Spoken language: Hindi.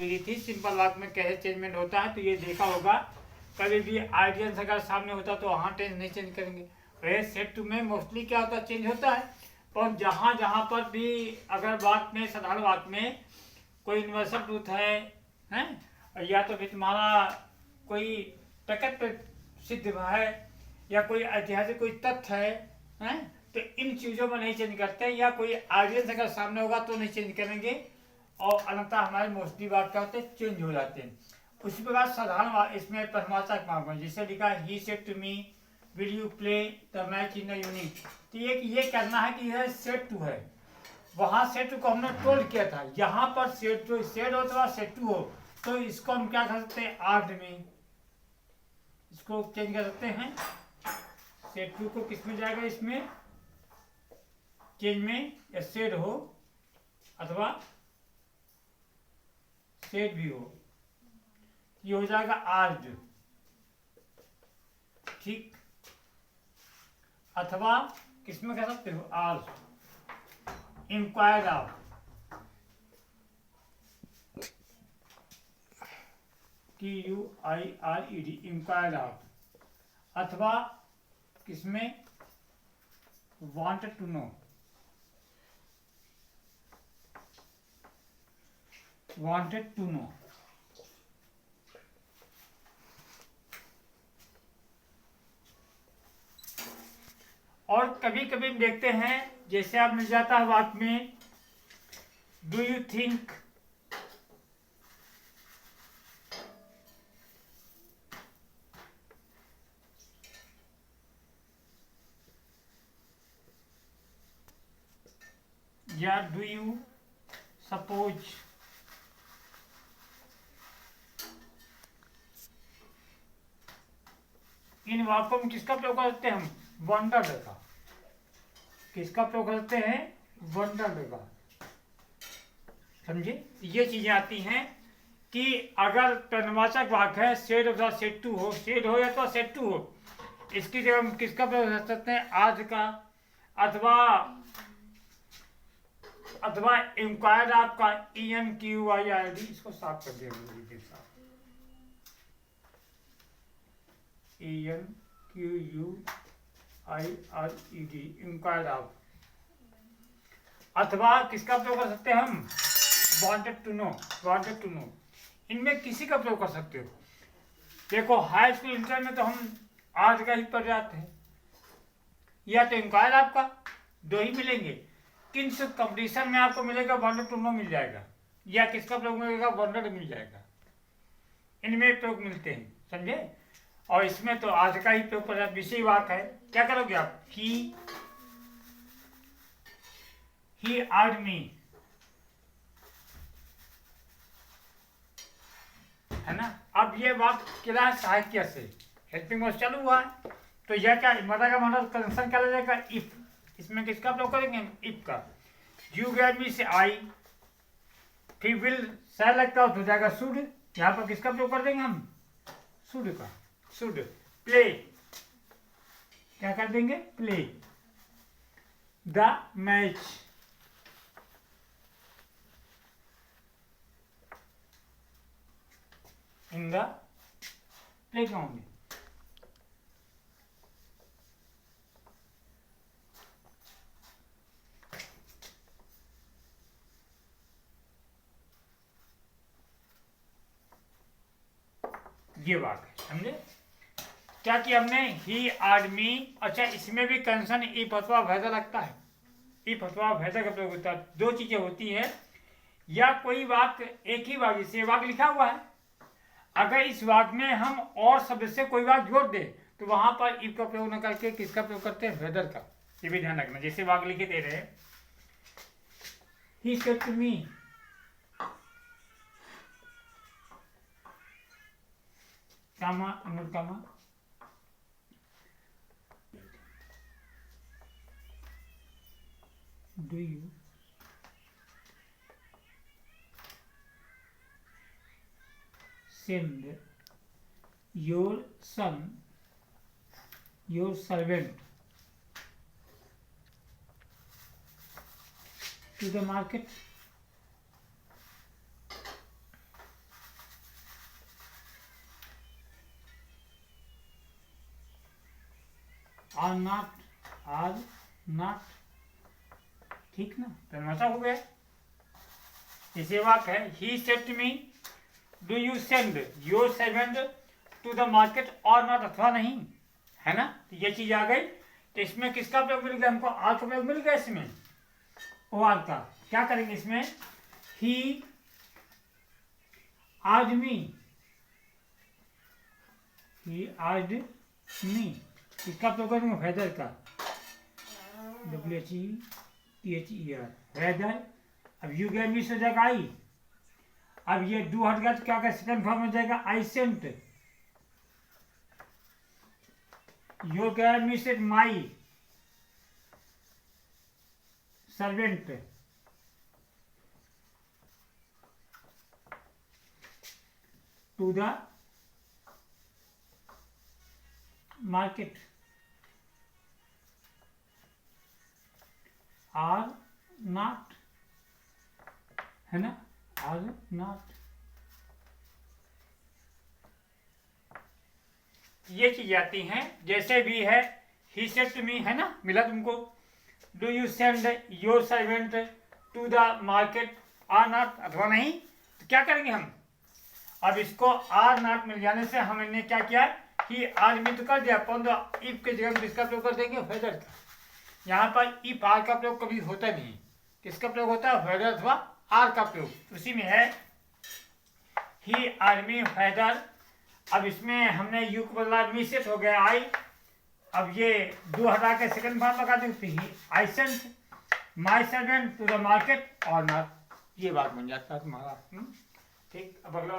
विधि थी, सिंपल वाक्य में कैसे चेंजमेंट होता है। तो ये देखा होगा, कभी भी आइडियंस अगर सामने होता तो वहाँ टेंस नहीं चेंज करेंगे। वैसे सेट टू में मोस्टली क्या होता है, चेंज होता है। और जहाँ जहाँ पर भी अगर वाक्य में, साधारण वाक्य में कोई यूनिवर्सल ट्रूथ है या तो फिर तुम्हारा कोई प्रकट सिद्ध है या कोई ऐतिहासिक कोई तथ्य है, तो इन चीज़ों में नहीं चेंज करते, या कोई आइडियंस अगर सामने होगा तो नहीं चेंज करेंगे, और अन्यथा हमारे मोस्टली वाक्य क्या होते हैं, चेंज हो जाते हैं। उसी प्रकार साधारण इसमें प्रश्नवाचक वाक्य में जैसे लिखा है he said to me will you play the match in the evening, तो ये करना है कि यह सेड टू है, वहाँ सेड टू को हमने टोल्ड किया था, यहाँ पर सेड टू सेड हो अथवा सेड टू हो, तो इसको हम क्या कर सकते हैं, आर्ट में इसको चेंज कर सकते हैं। सेड टू को किस में जाएगा, इसमें चेंज में, या सेड हो अथवा सेड भी हो, ये हो जाएगा आर्ज, ठीक। अथवा किसमें कह सकते हो, urge inquire of, TUIRED inquire of, अथवा किसमें, wanted to know, wanted to know. और कभी कभी देखते हैं, जैसे आप मिल जाता है वाक्य में डू यू थिंक, या डू यू सपोज, इन वाक्यों में किसका प्रयोग करते हैं हम, वंडर का, किसका प्रयोग करते हैं, वंडर का, समझे। ये चीजें आती हैं कि अगर प्रश्नवाचक वाक्य है सेड अथवा सेड टू हो, सेड हो या तो सेड टू हो, इसकी जगह हम किसका प्रयोग कर सकते हैं, आज का, अथवा इंक्वायर आपका ENQUIRD, इसको साफ कर दिया ENQUIRED इंक्वायर ऑफ, अथवा किसका प्रयोग कर सकते हैं हम, wanted to know, wanted to know, इनमें किसी का प्रयोग कर सकते हो। देखो हाई स्कूल इंटर में तो हम आज का ही पढ़ जाते हैं, या तो इंक्वायर आपका, दो ही मिलेंगे, किस कंपटीशन में आपको मिलेगा, वांटेड टू नो मिल जाएगा, या किसका प्रयोग मिलेगा, वांटेड मिल जाएगा, इनमें प्रयोग मिलते हैं, समझे। और इसमें तो आज का ही प्रयोग पड़ जाता, विषय वाक्य है, क्या करोगे आप, ही आर्ड मी, है ना। अब ये वाक्य क्या है, साहित्य से हेल्पिंग वर्ब चालू हुआ है, तो यह क्या मदर का मदर कंजंक्शन क्या लगेगा, इफ, इसमें किसका प्रयोग करेंगे, इफ का। यू गैव मी से आई, फिर विल शायद लगता हो जाएगा शुड, यहाँ पर किसका प्रयोग कर देंगे हम, शुड का, शुड। प्ले क्या कर देंगे, play the match, in the playground. ये बात है, समझे। क्या किया हमने, ही आर्ड मी, अच्छा इसमें भी कंसन इफ अथवा वैसा लगता है, इफ अथवा वैसा का प्रयोग होता है। दो चीजें होती है, या कोई वाक्य, एक ही वाक्य से वाक्य लिखा हुआ है, अगर इस वाक्य में हम और शब्द से कोई वाक्य जोड़ दे तो वहां पर इफ का प्रयोग न करके किसका प्रयोग करते हैं, वेदर का। ये भी ध्यान रखना, जैसे वाक्य लिखे दे रहे, he said to me, comma अनुर comma, do you send your son, your servant to the market, are not, ठीक ना, तन्मसा हो गया। इसे वाक्य है, he said to me do you send your servant to the market or not, अथवा नहीं, है ना। तो ये चीज आ गई। तो इसमें किसका प्रयोग मिल गया हमको, आर का प्रयोग मिल गया इसमें, ओ आर का। क्या करेंगे इसमें, ही आस्क्ड मी, इसका प्रयोग करेंगे वेदर का, WHETHER, वेदर। अब यू गया मिस हो जाएगा आई, अब ये डू हट गया तो क्या कर सेकंड फॉर्म हो जाएगा आई सेंट, योर गया miss my servant, to the market, or not, है ना, आर नॉट। ये चीज आती हैं, जैसे भी है ही सेड टू मी, है ना, मिला तुमको। Do you send your servant to the market, or not, अथवा नहीं। तो क्या करेंगे हम, अब इसको आर नॉट मिल जाने से हमने क्या किया, कि आर में तो कर दिया, परंतु इफ के जगह में किसका प्रयोग कर देंगे, वेदर का। यहाँ पर इफ आर का प्रयोग कभी होता नहीं, किसका प्रयोग होता है, वेदर अथवा आर का प्रयोग। उसी में है ही आर्मी वेदर। अब इसमें हमने यू को बदला, मी सेट हो गया आई। अब ये दो हटा के सेकंड फॉर्म लगा देते ही, I sent my servant to the market or not, ये बात बन जाता है तुम्हारा। ठीक, अब अगला